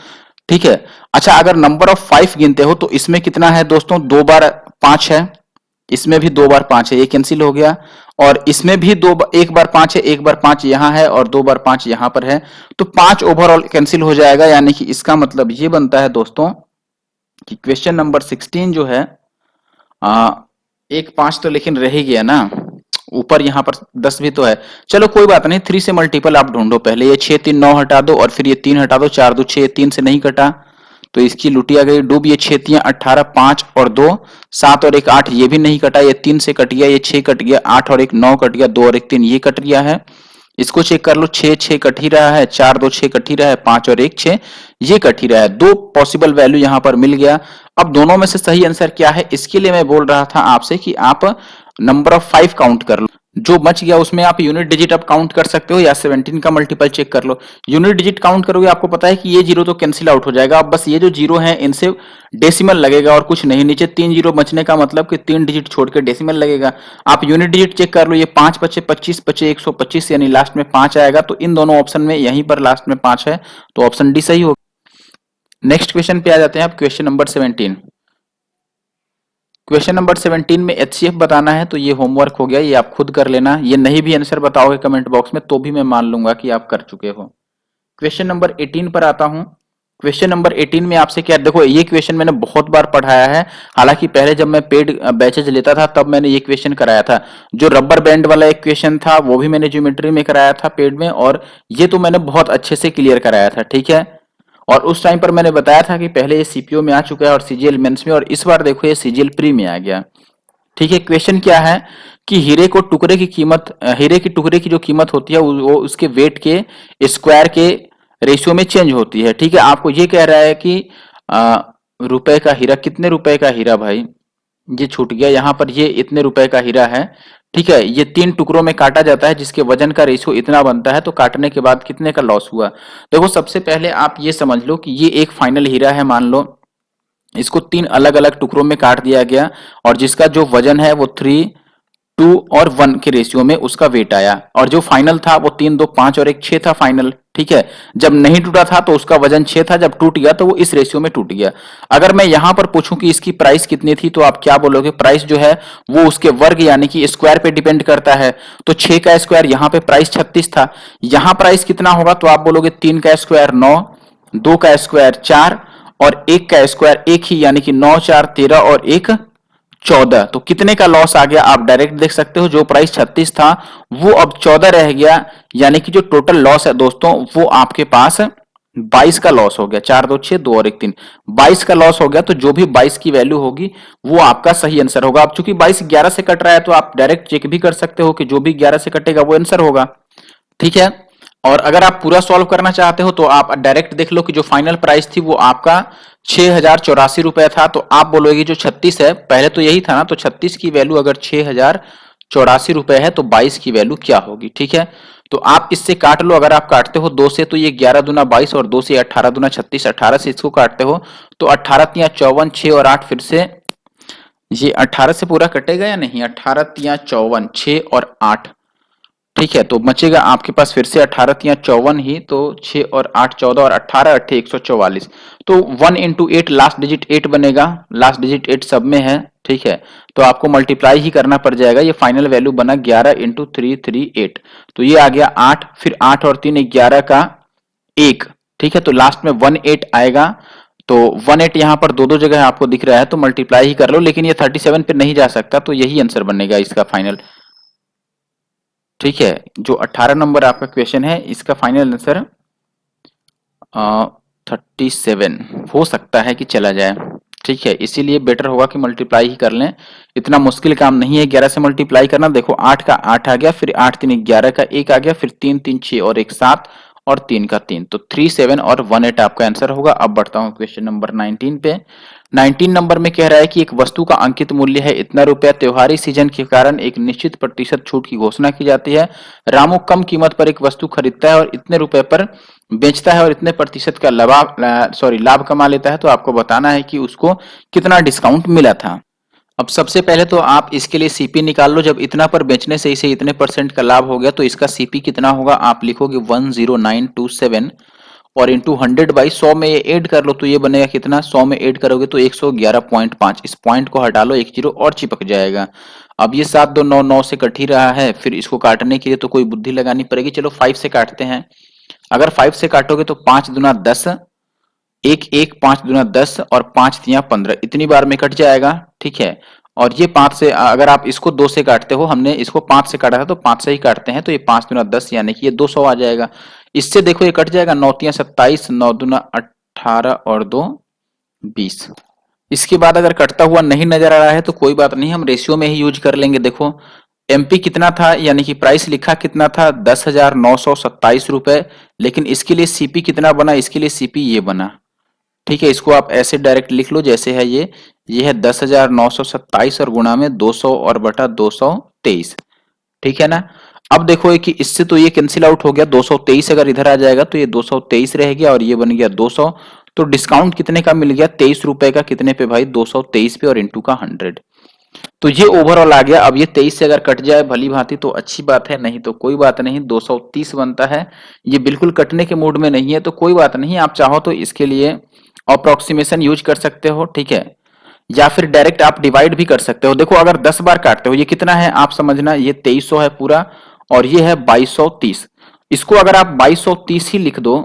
ठीक है। अच्छा अगर नंबर ऑफ 5 गिनते हो तो इसमें कितना है दोस्तों, 2 बार 5 है, इसमें भी 2 बार 5 है, ये कैंसिल हो गया। और इसमें भी एक बार 5 है, एक बार 5 यहां है और 2 बार 5 यहां पर है, तो 5 ओवरऑल कैंसिल हो जाएगा। यानी कि इसका मतलब ये बनता है दोस्तों कि क्वेश्चन नंबर 16 जो है आ, एक 5 तो लेकिन रह ही गया ना, ऊपर यहाँ पर 10 भी तो है। चलो कोई बात नहीं, 3 से मल्टीपल आप ढूंढो पहले। ये 6 3 9 हटा दो और फिर ये 3 हटा दो, 4 2 6, 3 से नहीं कटा तो इसकी लुटिया गई डूब। ये 6 3 18, 5 और 2 7 और 1 8, ये भी नहीं कटा, ये 3 से कट गया, ये 6 कट गया, 8 और 1 9 कट गया, 2 और 1 3, ये कट गया है। इसको चेक कर लो, 6 6 कट ही रहा है, 4 2 6 कट ही रहा है, 5 और 1 6, ये कट ही रहा है। दो पॉसिबल वैल्यू यहां पर मिल गया। अब दोनों में से सही आंसर क्या है, इसके लिए मैं बोल रहा था आपसे कि आप नंबर ऑफ 5 काउंट कर लो, जो बच गया उसमें आप यूनिट डिजिट अब काउंट कर सकते हो या 17 का मल्टीपल चेक कर लो। यूनिट डिजिट काउंट करोगे आपको पता है कि ये जीरो तो कैंसिल आउट हो जाएगा। अब बस ये जो जीरो है इनसे डेसिमल लगेगा और कुछ नहीं, नीचे 3 जीरो बचने का मतलब कि 3 डिजिट छोड़ के डेसिमल लगेगा। आप यूनिट डिजिट चेक कर लो, ये 5 बचे 25 बचे 125, यानी लास्ट में 5 आएगा। तो इन दोनों ऑप्शन में यहीं पर लास्ट में 5 है, तो ऑप्शन डी सही होगा। नेक्स्ट क्वेश्चन पे आ जाते हैं आप, क्वेश्चन नंबर 17। क्वेश्चन नंबर 17 में एचसीएफ बताना है, तो ये होमवर्क हो गया, ये आप खुद कर लेना। ये नहीं भी आंसर बताओगे कमेंट बॉक्स में तो भी मैं मान लूंगा कि आप कर चुके हो। क्वेश्चन नंबर 18 पर आता हूं। क्वेश्चन नंबर 18 में आपसे क्या, देखो ये क्वेश्चन मैंने बहुत बार पढ़ाया है, हालांकि पहले जब मैं पेड बैचेज लेता था तब मैंने ये क्वेश्चन कराया था। जो रबर बैंड वाला एक क्वेश्चन था वो भी मैंने ज्योमेट्री में कराया था पेड में, और ये तो मैंने बहुत अच्छे से क्लियर कराया था, ठीक है। और उस टाइम पर मैंने बताया था कि पहले ये सीपीओ में आ चुका है और सीजीएल मेंस में, और इस बार देखो ये सीजीएल प्री में आ गया, ठीक है। क्वेश्चन क्या है कि हीरे को टुकड़े की कीमत, हीरे की टुकड़े की जो कीमत होती है वो उसके वेट के स्क्वायर के रेशियो में चेंज होती है, ठीक है। आपको ये कह रहा है कि रुपए का हीरा, कितने रुपए का हीरा भाई, ये छूट गया, यहाँ पर ये इतने रुपए का हीरा है, ठीक है। ये 3 टुकड़ों में काटा जाता है जिसके वजन का रेशियो इतना बनता है, तो काटने के बाद कितने का लॉस हुआ। देखो सबसे पहले आप ये समझ लो कि ये एक फाइनल हीरा है, मान लो इसको 3 अलग अलग टुकड़ों में काट दिया गया और जिसका जो वजन है वो 3 2 और 1 के रेशियो में उसका वेट आया, और जो फाइनल था वो 3 2 5 और 1 6 था फाइनल, ठीक है। जब नहीं टूटा था तो उसका वजन 6 था, जब टूट गया तो वो इस रेशियो में टूट गया। अगर मैं यहां पर पूछूं कि इसकी प्राइस कितनी थी तो आप क्या बोलोगे, प्राइस जो है वो उसके वर्ग यानी कि स्क्वायर पे डिपेंड करता है। तो 6 का स्क्वायर, यहाँ पे प्राइस 36 था, यहां प्राइस कितना होगा, तो आप बोलोगे 3 का स्क्वायर 9, 2 का स्क्वायर 4 और 1 का स्क्वायर 1 ही, यानी कि 9 4 13 और 1 14। तो कितने का लॉस आ गया आप डायरेक्ट देख सकते हो, जो प्राइस 36 था वो अब 14 रह गया, यानी कि जो टोटल लॉस है दोस्तों वो आपके पास 22 का लॉस हो गया। 4 2 6 2 और 1 3, 22 का लॉस हो गया। तो जो भी 22 की वैल्यू होगी वो आपका सही आंसर होगा। अब चूंकि 22 11 से कट रहा है तो आप डायरेक्ट चेक भी कर सकते हो कि जो भी 11 से कटेगा वो आंसर होगा, ठीक है। और अगर आप पूरा सॉल्व करना चाहते हो तो आप डायरेक्ट देख लो कि जो फाइनल प्राइस थी वो आपका 6,084 रुपए था। तो आप बोलोगे जो 36 है, पहले तो यही था ना, तो 36 की वैल्यू अगर 6,084 रुपए है तो 22 की वैल्यू क्या होगी, ठीक है। तो आप इससे काट लो, अगर आप काटते हो 2 से तो ये 11 दूना 22 और 2 से 18 दूना 36, 18 से इसको काटते हो तो 18 तिया 54, 6 और 8 फिर से, ये 18 से पूरा कटेगा या नहीं, 18 तिया 54, 6 और 8, ठीक है। तो बचेगा आपके पास फिर से 18 तिया 54 ही, तो 6 और 8 14 और 18 अट्ठे 144। तो 1 इंटू 8 लास्ट डिजिट 8 बनेगा, लास्ट डिजिट 8 सब में है, ठीक है। तो आपको मल्टीप्लाई ही करना पड़ जाएगा, ये फाइनल वैल्यू बना 11 इंटू 338, तो ये आ गया 8, फिर 8 और 3 11 का 1, ठीक है। तो लास्ट में 18 आएगा, तो 18 यहाँ पर दो दो जगह आपको दिख रहा है तो मल्टीप्लाई ही कर लो, लेकिन ये 37 पे नहीं जा सकता, तो यही आंसर बनेगा इसका फाइनल, ठीक है। जो 18 नंबर आपका क्वेश्चन है इसका फाइनल आंसर 37 हो सकता है कि चला जाए। ठीक है, इसीलिए बेटर होगा कि मल्टीप्लाई ही कर लें। इतना मुश्किल काम नहीं है 11 से मल्टीप्लाई करना। देखो 8 का 8 आ गया, फिर 8 3 11 का 1 आ गया, फिर 3 3 6 और 1 7 और 3 का 3, तो 37 और 18 आपका आंसर होगा। अब बढ़ता हूं क्वेश्चन नंबर 19 पे। 19 नंबर में कह रहा है कि एक वस्तु का अंकित मूल्य है इतना रुपया, त्योहारी सीजन के कारण एक निश्चित प्रतिशत छूट की घोषणा की जाती है। रामू कम कीमत पर एक वस्तु खरीदता है और इतने रुपए पर बेचता है और इतने प्रतिशत का लाभ कमा लेता है। तो आपको बताना है कि उसको कितना डिस्काउंट मिला था। अब सबसे पहले तो आप इसके लिए सीपी निकाल लो। जब इतना पर बेचने से इसे इतने परसेंट का लाभ हो गया तो इसका सीपी कितना होगा, आप लिखोगे 10927 और इंटू 100/100 में ये ऐड कर लो तो ये बनेगा कितना, 100 में ऐड करोगे तो 111.5। इस पॉइंट को हटा लो, एक जीरो और चिपक जाएगा। अब ये 7 2 9 9 से कट ही रहा है, फिर इसको काटने के लिए तो कोई बुद्धि लगानी पड़ेगी। चलो 5 से काटते हैं। अगर 5 से काटोगे तो 5 दूना 10, एक एक 5 दूना 10 और 5 तिया 15, इतनी बार में कट जाएगा। ठीक है, और ये 5 से अगर आप इसको 2 से काटते हो, हमने इसको 5 से काटा था तो 5 से ही काटते हैं, तो ये 5 दूना 10 यानी कि ये 200 आ जाएगा। इससे देखो ये कट जाएगा, 9 तिया 27, 9 दूना 18 और 2 20। इसके बाद अगर कटता हुआ नहीं नजर आ रहा है तो कोई बात नहीं, हम रेशियो में ही यूज कर लेंगे। देखो एमपी कितना था, यानी कि प्राइस लिखा कितना था, 10,927 रुपए, लेकिन इसके लिए सीपी कितना बना, इसके लिए सीपी ये बना। ठीक है, इसको आप ऐसे डायरेक्ट लिख लो जैसे है ये है 10,927 और गुणा में 200 और बटा 223। ठीक है ना। अब देखो कि इससे तो ये कैंसिल आउट हो गया, 223 अगर इधर आ जाएगा तो ये 223 रह गया और ये बन गया 200। तो डिस्काउंट कितने का मिल गया, 23 रुपए का, कितने पे भाई, 223 पे और इंटू का 100। तो ये ओवरऑल आ गया। अब ये 23 से अगर कट जाए भली भांति तो अच्छी बात है, नहीं तो कोई बात नहीं, 230 बनता है। ये बिल्कुल कटने के मूड में नहीं है तो कोई बात नहीं, आप चाहो तो इसके लिए अप्रोक्सीमेशन यूज कर सकते हो। ठीक है, या फिर डायरेक्ट आप डिवाइड भी कर सकते हो। देखो अगर 10 बार काटते हो, ये कितना है आप समझना, ये 2300 है पूरा और ये है 2230। इसको अगर आप 2230 ही लिख दो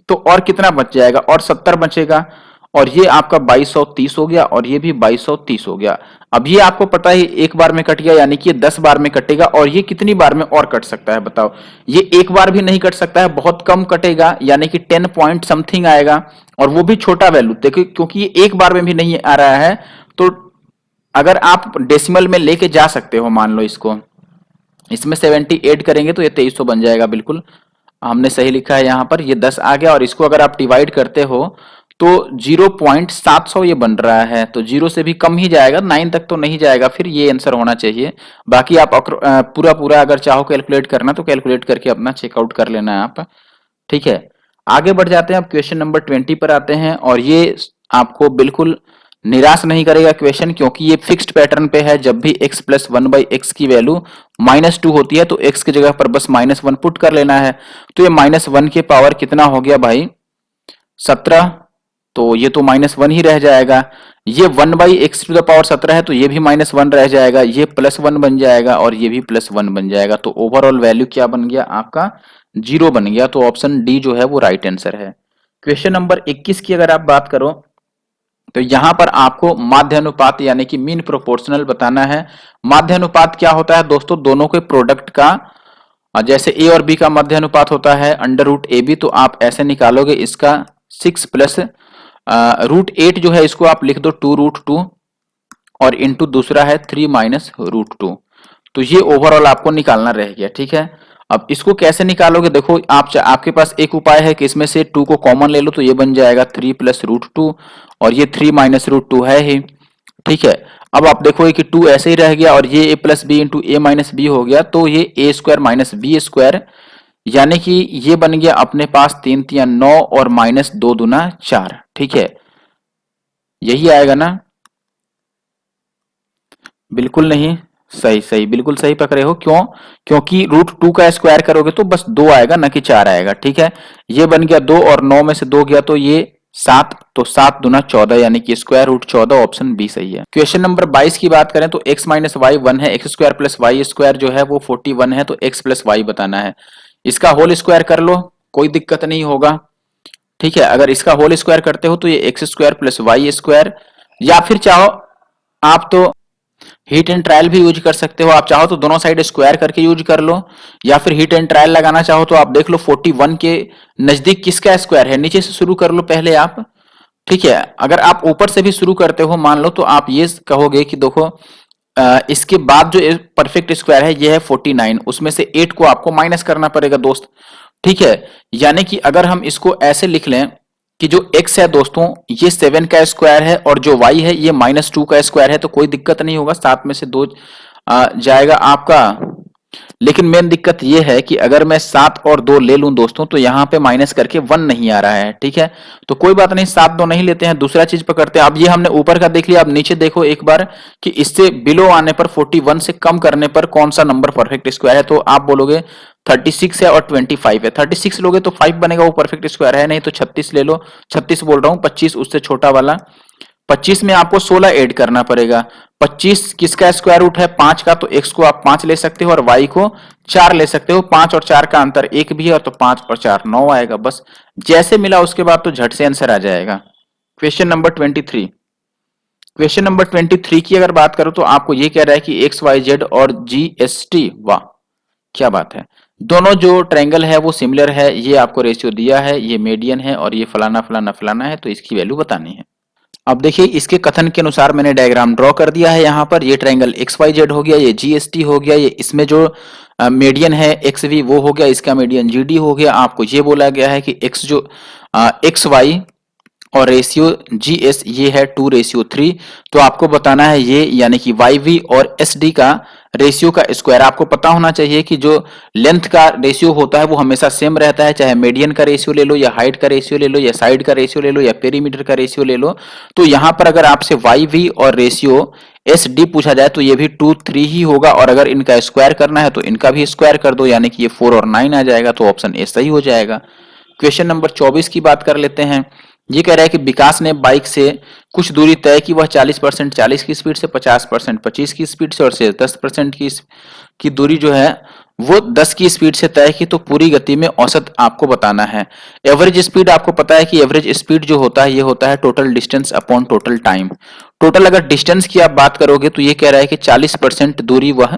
तो और कितना बच जाएगा, और 70 बचेगा, और ये आपका 2230 हो गया और ये भी 2230 हो गया। अब ये आपको पता है एक बार में कट गया, यानी कि ये 10 बार में कटेगा, और ये कितनी बार में और कट सकता है बताओ। ये एक बार भी नहीं कट सकता है, बहुत कम कटेगा, यानी कि 10 पॉइंट समथिंग आएगा, और वो भी छोटा वैल्यू। देखो क्योंकि ये एक बार में भी नहीं आ रहा है, तो अगर आप डेसिमल में लेके जा सकते हो, मान लो इसको, इसमें 70 ऐड करेंगे तो ये 2300 बन जाएगा। बिल्कुल हमने सही लिखा है यहाँ पर, ये 10 आ गया, और इसको अगर आप डिवाइड करते हो तो 0.700 ये बन रहा है, तो 0 से भी कम ही जाएगा, 9 तक तो नहीं जाएगा, फिर ये आंसर होना चाहिए। बाकी आप पूरा पूरा अगर चाहो कैलकुलेट करना तो कैलकुलेट करके अपना चेकआउट कर लेना है आप। ठीक है, आगे बढ़ जाते हैं। अब क्वेश्चन नंबर 20 पर आते हैं, और ये आपको बिल्कुल निराश नहीं करेगा क्वेश्चन, क्योंकि ये फिक्स्ड पैटर्न पे है। जब भी x प्लस 1/x की वैल्यू -2 होती है तो x की जगह पर बस -1 पुट कर लेना है। तो ये -1 के पावर कितना हो गया भाई, 17, तो ये तो -1 ही रह जाएगा। ये 1/x⁻17 है तो ये भी -1 रह जाएगा, ये +1 बन जाएगा और ये भी +1 बन जाएगा। तो ओवरऑल वैल्यू क्या बन गया आपका, 0 बन गया। तो ऑप्शन डी जो है वो राइट आंसर है। क्वेश्चन नंबर 21 की अगर आप बात करो तो यहां पर आपको माध्य अनुपात यानी कि मीन प्रोपोर्शनल बताना है। माध्य अनुपात क्या होता है दोस्तों, दोनों के प्रोडक्ट का, जैसे ए और बी का मध्य अनुपात होता है √AB, तो आप ऐसे निकालोगे इसका 6 प्लस √8 जो है इसको आप लिख दो 2√2 और इंटू दूसरा है 3 माइनस √2। तो ये ओवरऑल आपको निकालना रह गया। ठीक है, अब इसको कैसे निकालोगे, देखो आपके पास एक उपाय है कि इसमें से 2 को कॉमन ले लो तो ये बन जाएगा 3 प्लस √2 और ये 3 माइनस √2 है ही। ठीक है, अब आप देखोगे कि 2 ऐसे ही रह गया और ये a plus b into a minus b हो गया, तो ये a square minus b square, यानी कि ये बन गया अपने पास 3 तिया 9 और -2 दूना 4। ठीक है, यही आएगा ना, बिल्कुल नहीं, सही सही बिल्कुल सही पकड़े हो। क्यों, क्योंकि √2 का स्क्वायर करोगे तो बस 2 आएगा ना कि 4 आएगा। ठीक है, ये बन गया 2 और 9 में से 2 गया तो ये 7, तो 7 दूना 14 यानी कि स्क्वायर रूट 14, ऑप्शन बी सही है। क्वेश्चन नंबर 22 की बात करें तो x माइनस वाई 1 है, x square plus y square जो है वो 41 है, तो x प्लस वाई बताना है। इसका होल स्क्वायर कर लो, कोई दिक्कत नहीं होगा। ठीक है, अगर इसका होल स्क्वायर करते हो तो ये x square plus y square, या फिर चाहो आप तो हीट एंड ट्रायल भी यूज कर सकते हो, आप चाहो तो दोनों साइड स्क्वायर करके यूज कर लो, या फिर हीट एंड ट्रायल लगाना चाहो तो आप देख लो 41 के नजदीक किसका स्क्वायर है, नीचे से शुरू कर लो पहले आप। ठीक है, अगर आप ऊपर से भी शुरू करते हो मान लो, तो आप ये कहोगे कि देखो इसके बाद जो परफेक्ट स्क्वायर है ये है 49, उसमें से 8 को आपको माइनस करना पड़ेगा दोस्त। ठीक है, यानी कि अगर हम इसको ऐसे लिख लें कि जो x है दोस्तों ये 7 का स्क्वायर है, और जो y है ये -2 का स्क्वायर है, तो कोई दिक्कत नहीं होगा, 7 में से 2 जाएगा आपका। लेकिन मेन दिक्कत ये है कि अगर मैं 7 और 2 ले लूं दोस्तों, तो यहां पे माइनस करके 1 नहीं आ रहा है। ठीक है, तो कोई बात नहीं, 7 2 नहीं लेते हैं, दूसरा चीज पकड़ते हैं। अब ये हमने ऊपर का देख लिया, अब नीचे देखो एक बार कि इससे बिलो आने पर 41 से कम करने पर कौन सा नंबर परफेक्ट स्क्वायर है, तो आप बोलोगे 36 है और 25 है। 36 लोगे तो 5 बनेगा, वो परफेक्ट स्क्वायर है, नहीं तो 36 ले लो, 36 बोल रहा हूं, 25 उससे छोटा वाला। 25 में आपको 16 ऐड करना पड़ेगा। 25 किसका स्क्वायर रूट है, 5 का, तो x को आप 5 ले सकते हो और y को 4 ले सकते हो। 5 और 4 का अंतर 1 भी है, और तो 5 और 4 9 आएगा। बस जैसे मिला उसके बाद तो झट से आंसर आ जाएगा। Question number 23। क्वेश्चन नंबर 23 की अगर बात करो तो आपको ये कह रहा है कि एक्स वाई जेड और GST, वाह क्या बात है, दोनों जो ट्रायंगल है वो सिमिलर है, ये आपको रेशियो दिया है, ये मीडियन है और ये फलाना फलाना फलाना है, तो इसकी वैल्यू बतानी है। अब देखिए इसके कथन के अनुसार मैंने डायग्राम ड्रॉ कर दिया है यहाँ पर। ये ट्रायंगल XYZ हो गया, ये GST हो गया, ये इसमें जो मीडियन है XV वो हो गया, इसका मीडियन GD हो गया। आपको ये बोला गया है कि x जो XY और रेशियो GS ये है 2:3, तो आपको बताना है ये, यानी कि YV और SD का रेशियो का स्क्वायर। आपको पता होना चाहिए कि जो लेंथ का रेशियो होता है वो हमेशा सेम रहता है, चाहे मीडियन का रेशियो ले लो, या हाइट का रेशियो ले लो, या साइड का रेशियो ले लो, या पेरीमीटर का रेशियो ले लो। तो यहाँ पर अगर आपसे YV और रेशियो SD पूछा जाए तो ये भी 2:3 ही होगा, और अगर इनका स्क्वायर करना है तो इनका भी स्क्वायर कर दो, यानी कि ये 4 और 9 आ जाएगा, तो ऑप्शन ए सही हो जाएगा। क्वेश्चन नंबर 24 की बात कर लेते हैं। ये कह रहा है कि विकास ने बाइक से कुछ दूरी तय की, वह 40% 40 की स्पीड से, 50% 25 की स्पीड से, और से 10% की दूरी जो है वो 10 की स्पीड से तय की, तो पूरी गति में औसत आपको बताना है। एवरेज स्पीड आपको पता है कि एवरेज स्पीड जो होता है ये होता है total distance upon total time. Total अगर डिस्टेंस की आप बात करोगे तो ये कह रहा है कि 40% दूरी वह,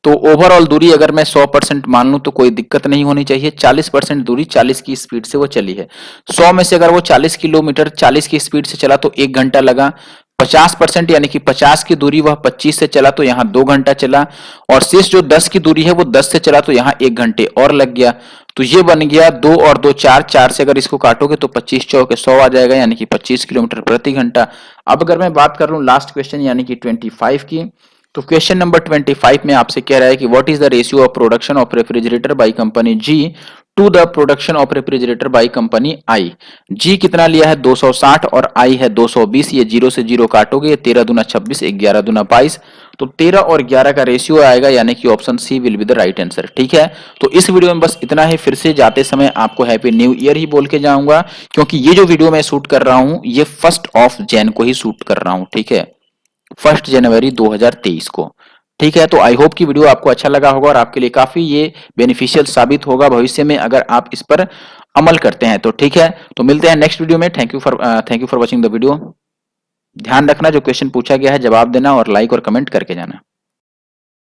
तो ओवरऑल दूरी अगर मैं 100% मान लूं तो कोई दिक्कत नहीं होनी चाहिए। 40% दूरी 40 की स्पीड से वो चली है। 100 में से अगर वो 40 किलोमीटर 40 की स्पीड से चला तो 1 घंटा लगा। 50% यानी कि 50 की दूरी वह 25 से चला तो यहाँ 2 घंटा चला, और शेष जो 10 की दूरी है वो 10 से चला तो यहाँ 1 घंटे और लग गया। तो ये बन गया 2 और 2 4, 4 से अगर इसको काटोगे तो 25 चौके 100 आ जाएगा, यानी कि 25 किलोमीटर प्रति घंटा। अब अगर मैं बात कर लूं लास्ट क्वेश्चन यानी कि 25 की, तो क्वेश्चन नंबर 25 में आपसे कह रहा है कि what is the ratio of production of refrigerator by company G to the production of refrigerator by company I. G कितना लिया है 260 और आई है 220। ये 0 से 0 काटोगे, 13 दूना 26, 11 दूना 22, तो 13 और 11 का रेशियो आएगा, यानी कि option C will be the right answer. ठीक है, तो इस वीडियो में बस इतना ही। फिर से जाते समय आपको हैप्पी न्यू ईयर ही बोल के जाऊंगा, क्योंकि ये जो वीडियो मैं शूट कर रहा हूं ये 1 जैन को ही शूट कर रहा हूं। ठीक है, 1 जनवरी 2023 को। ठीक है, तो आई होप कि वीडियो आपको अच्छा लगा होगा और आपके लिए काफी ये बेनिफिशियल साबित होगा भविष्य में अगर आप इस पर अमल करते हैं तो। ठीक है, तो मिलते हैं नेक्स्ट वीडियो में। Thank you for watching the video. ध्यान रखना जो क्वेश्चन पूछा गया है जवाब देना, और लाइक और कमेंट करके जाना।